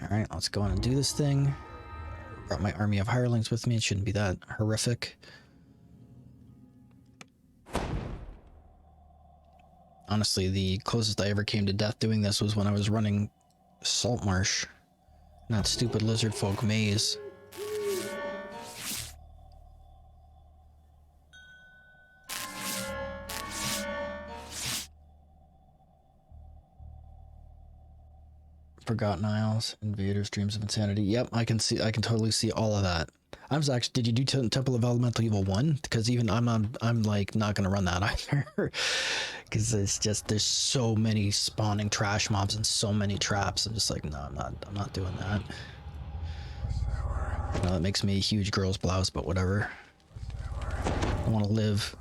Alright, let's go on and do this thing. Brought my army of hirelings with me. It shouldn't be that horrific. Honestly, the closest I ever came to death doing this was when I was running Salt Marsh. That stupid lizard folk maze. Forgotten Isles, Invaders, Dreams of Insanity. Yep, I can totally see all of that. I was actually, did you do Temple of Elemental Evil 1? Because even I'm like not gonna run that either. Because it's just, there's so many spawning trash mobs and so many traps. I'm just like, no, I'm not doing that. That makes me a huge girl's blouse, but whatever. I want to live.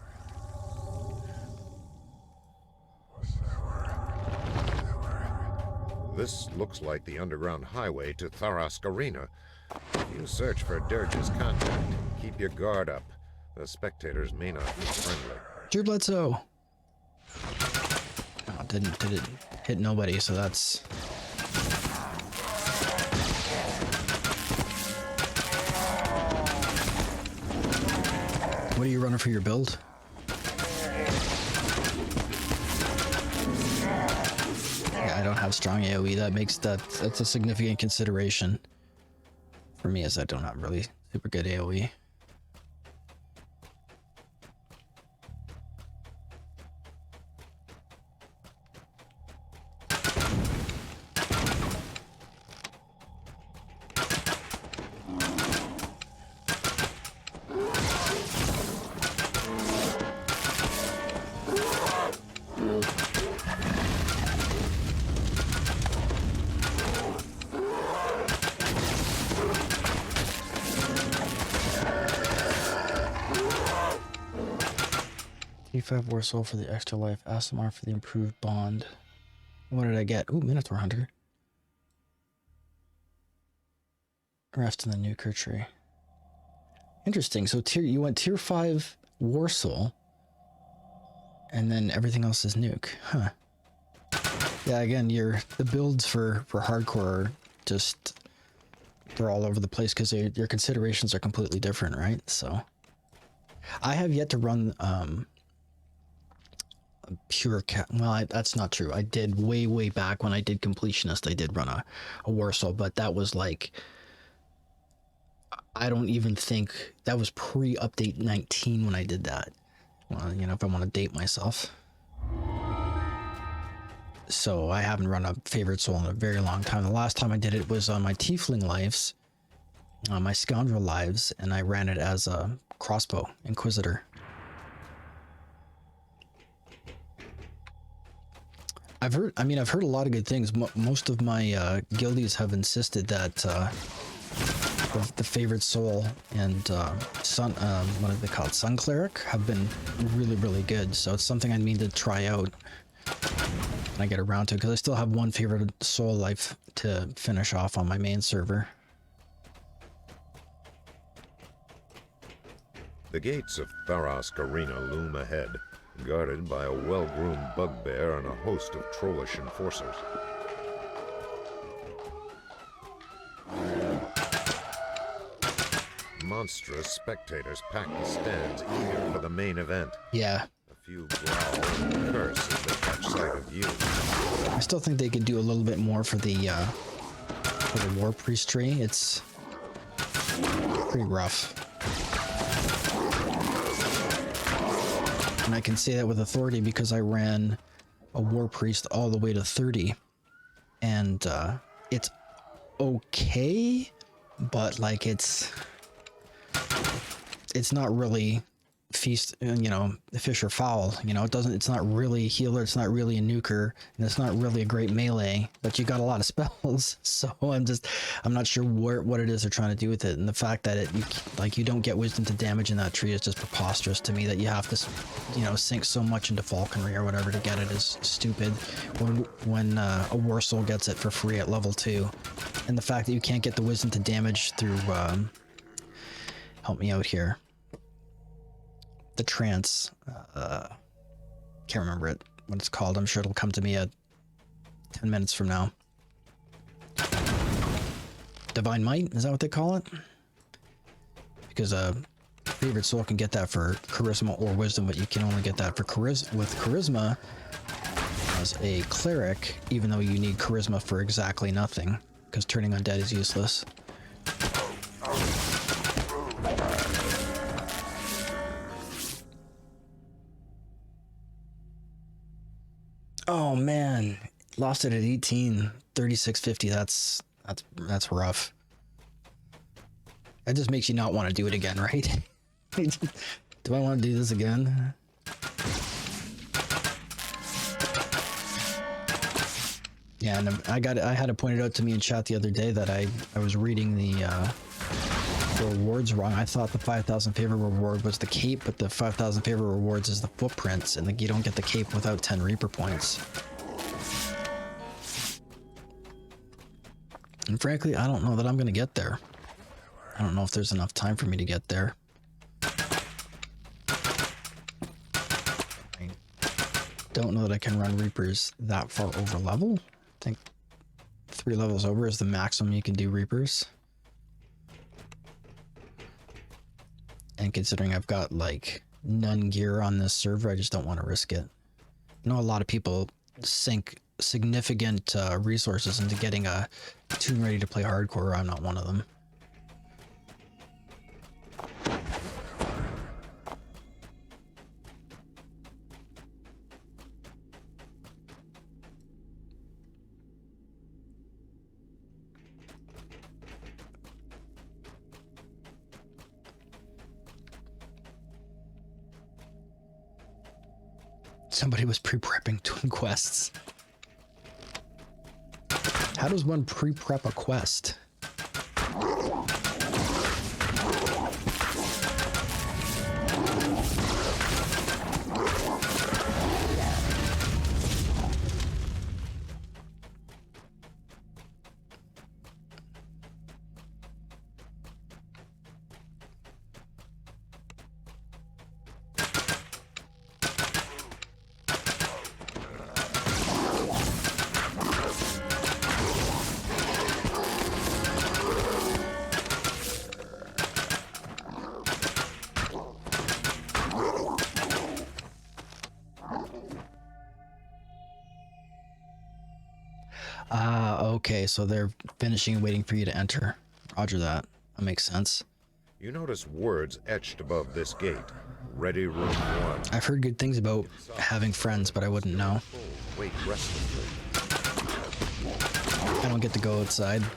This looks like the underground highway to Tharask Arena. If you search for Dirge's contact, keep your guard up. The spectators may not be friendly. Drew Bledsoe! Oh, didn't hit nobody, so that's... What are you running for your build? Yeah, I don't have strong AoE. That's a significant consideration for me, as I don't have really super good AoE. T5 Warsoul for the extra life, Asimar for the improved bond. What did I get? Ooh, Minotaur Hunter. Rest in the Nuker tree. Interesting. So you went tier 5 Warsoul, and then everything else is Nuke. Huh. Yeah, again, the builds for hardcore are just, they're all over the place because your considerations are completely different, right? So I have yet to run pure cat. Well, that's not true. I did way back when I did completionist. I did run a Warsaw, but that was like, I don't even think that was pre-update 19 when I did that. Well, you know, if I want to date myself. So I haven't run a favorite soul in a very long time. The last time I did it was on my Tiefling lives, my Scoundrel lives, and I ran it as a crossbow Inquisitor. I've heard a lot of good things. Most of my guildies have insisted that the favorite soul and what are they called? Sun Cleric have been really good. So it's something I mean to try out when I get around to, because I still have one favorite soul life to finish off on my main server. The gates of Tharask Arena loom ahead, guarded by a well-groomed bugbear and a host of trollish enforcers. Monstrous spectators pack the stands, eager for the main event. Yeah. A few growl and curse as they catch sight of you. I still think they could do a little bit more for the War Priest tree. It's pretty rough. And I can say that with authority because I ran a War Priest all the way to 30. And it's okay, but like it's not really feast, you know, fish or fowl. You know, it's not really a healer, it's not really a nuker, and it's not really a great melee, but you got a lot of spells. So I'm not sure what it is they're trying to do with it. And the fact that you don't get wisdom to damage in that tree is just preposterous to me. That you have to, you know, sink so much into falconry or whatever to get it is stupid. When a war soul gets it for free at level 2, and the fact that you can't get the wisdom to damage through help me out here. The trance, can't remember what it's called. I'm sure it'll come to me at 10 minutes from now. Divine Might, is that what they call it? Because favorite soul can get that for charisma or wisdom, but you can only get that for charisma as a cleric, even though you need charisma for exactly nothing, because turning undead is useless. Oh man, lost it at 18, 3650. That's rough. That just makes you not want to do it again, right? Do I want to do this again? Yeah, and I had it pointed out to me in chat the other day that I was reading the rewards wrong. I thought the 5,000 favor reward was the cape, but the 5,000 favor rewards is the footprints, and you don't get the cape without 10 Reaper points. And frankly, I don't know that I'm gonna get there. I don't know if there's enough time for me to get there. I don't know that I can run Reapers that far over level. I think 3 levels over is the maximum you can do Reapers. And considering I've got like none gear on this server, I just don't want to risk it. I know a lot of people sink significant resources into getting a tune ready to play hardcore. I'm not one of them. Somebody was pre-prepping twin quests. How does one pre-prep a quest? Okay, so they're finishing and waiting for you to enter. Roger that. That makes sense. You notice words etched above this gate. Ready room 1. I've heard good things about having friends, but I wouldn't know. Wait restlessly. I don't get to go outside. Words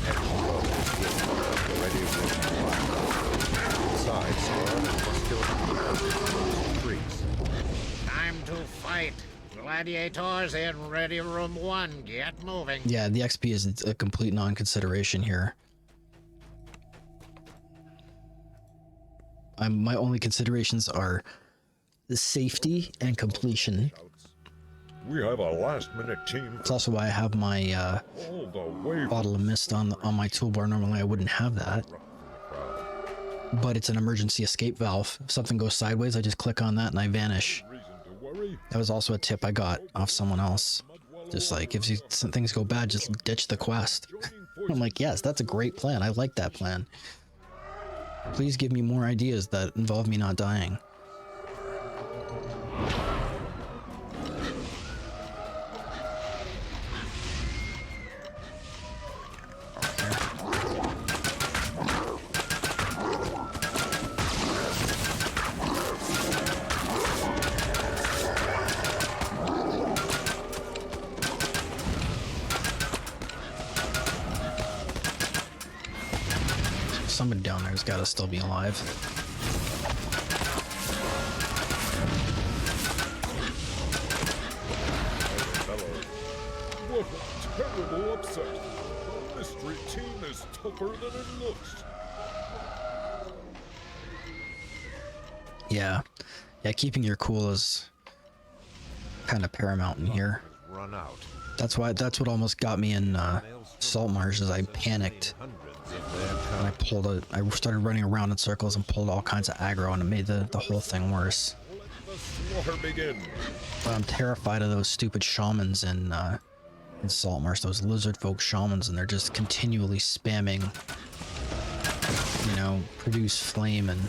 etched above this gate. Ready room 1. Inside, small muscular trees. Time to fight. Gladiators in ready room 1. Get moving. Yeah, the XP is a complete non-consideration here. My only considerations are the safety and completion. We have a last-minute team. It's also why I have my All the way bottle of mist on my toolbar. Normally I wouldn't have that, but it's an emergency escape valve. If something goes sideways, I just click on that and I vanish. That was also a tip I got off someone else. Just like, if some things go bad, just ditch the quest. I'm like, yes, that's a great plan. I like that plan. Please give me more ideas that involve me not dying. Somebody down there's got to still be alive. What a terrible upset. The mystery team is tougher than it looks. Yeah, keeping your cool is kind of paramount in here. Run out. That's what almost got me in Salt Marsh, is I panicked. And I started running around in circles and pulled all kinds of aggro, and it made the whole thing worse. The slaughter begin. But I'm terrified of those stupid shamans in Saltmarsh, those lizard folk shamans, and they're just continually spamming, you know, produce flame, and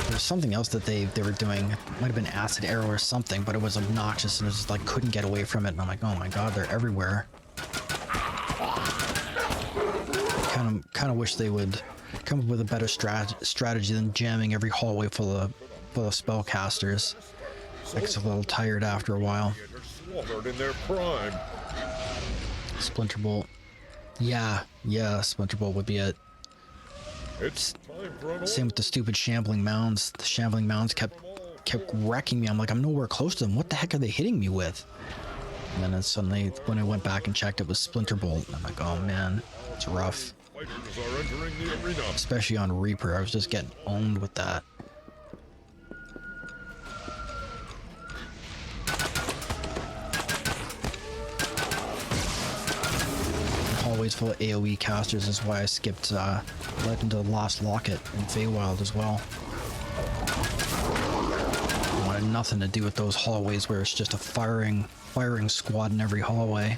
there's something else that they were doing. It might have been acid arrow or something, but it was obnoxious, and it was just like couldn't get away from it, and I'm like, oh my god, they're everywhere. Kind of wish they would come up with a better strategy than jamming every hallway full of spellcasters. I get a little tired after a while. Slaughtered in their prime. Splinter Bolt. Yeah, Splinter Bolt would be it. It's time for an Same with the stupid shambling mounds. The shambling mounds kept wrecking me. I'm like, I'm nowhere close to them. What the heck are they hitting me with? And then suddenly, when I went back and checked, it was Splinter Bolt. And I'm like, oh man, it's rough. fighters are entering the arena. Especially on Reaper, I was just getting owned with that. Hallways full of AoE casters is why I skipped Legend of the Lost Locket in Feywild as well. I wanted nothing to do with those hallways where it's just a firing squad in every hallway.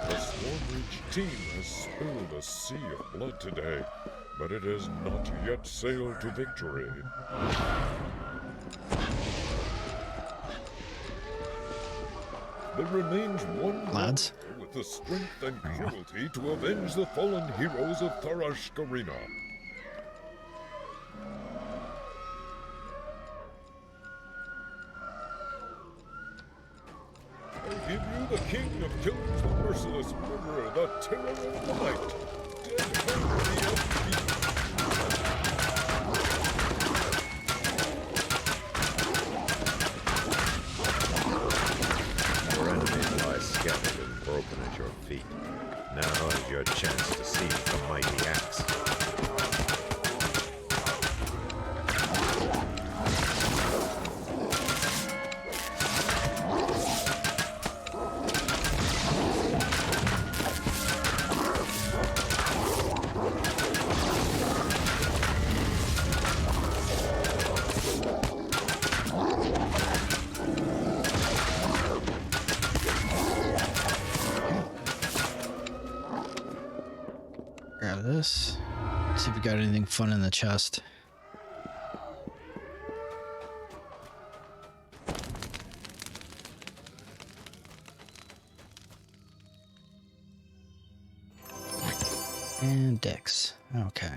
The Stormreach team has spilled a sea of blood today, but it has not yet sailed to victory. There remains one Lads? warrior with the strength and cruelty to avenge the fallen heroes of Tharask Arena. I give you the king of killers, the merciless murderer, the terror of the night, dead Henry of Beast. Your enemy lies scattered and broken at your feet. Now is your chance to seize the mighty axe. Grab this. See if we got anything fun in the chest. And Dex. Okay.